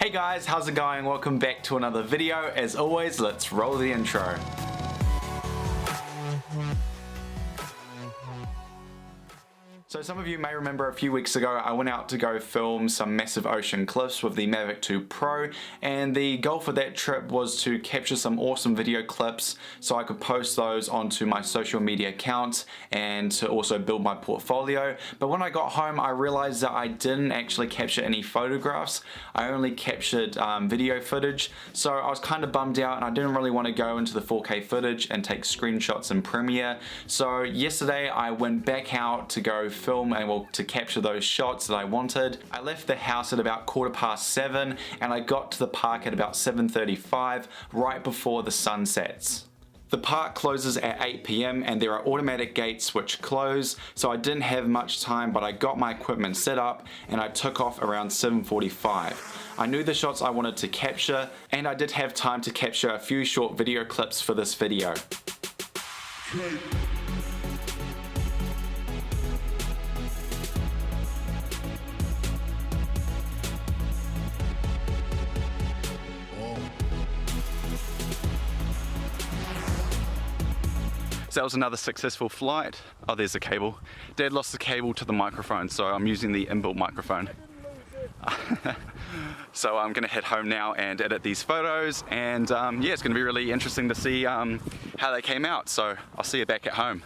Hey guys, how's it going? Welcome back to another video. As always, let's roll the intro. So some of you may remember a few weeks ago I went out to go film some massive ocean cliffs with the MAVIC 2 Pro, and the goal for that trip was to capture some awesome video clips so I could post those onto my social media accounts and to also build my portfolio. But when I got home I realized that I didn't actually capture any photographs. I only captured video footage, so I was kind of bummed out and I didn't really want to go into the 4K footage and take screenshots in Premiere. So yesterday I went back out to go film and to capture those shots that I wanted. I left the house at about 7:15 and I got to the park at about 7:35, right before the sun sets. The park closes at 8 PM and there are automatic gates which close, so I didn't have much time, but I got my equipment set up and I took off around 7:45. I knew the shots I wanted to capture, and I did have time to capture a few short video clips for this video. So that was another successful flight. Oh, there's the cable. Dad lost the cable to the microphone, so I'm using the inbuilt microphone. So I'm gonna head home now and edit these photos, and yeah, it's gonna be really interesting to see how they came out. So I'll see you back at home.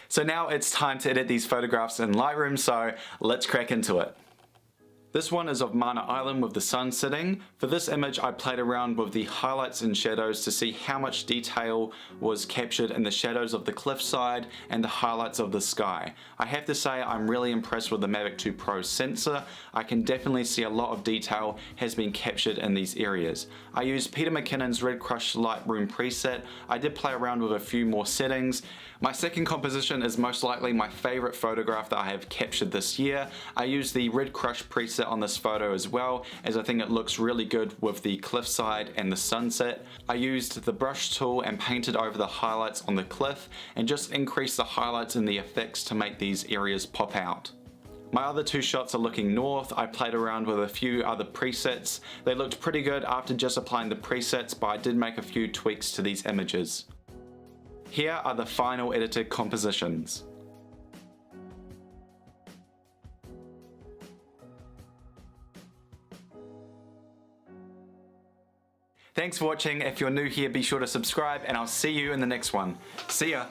So now it's time to edit these photographs in Lightroom, so let's crack into it. This one is of Mana Island with the sun setting. For this image I played around with the highlights and shadows to see how much detail was captured in the shadows of the cliffside and the highlights of the sky. I have to say I'm really impressed with the MAVIC 2 Pro sensor. I can definitely see a lot of detail has been captured in these areas. I used Peter McKinnon's Red Crush Lightroom preset. I did play around with a few more settings. My second composition is most likely my favorite photograph that I have captured this year. I used the Red Crush preset on this photo as well, as I think it looks really good with the cliffside and the sunset. I used the brush tool and painted over the highlights on the cliff and just increased the highlights and the effects to make these areas pop out. My other two shots are looking north. I played around with a few other presets. They looked pretty good after just applying the presets, but I did make a few tweaks to these images. Here are the final edited compositions. Thanks for watching. If you're new here, be sure to subscribe and I'll see you in the next one. See ya!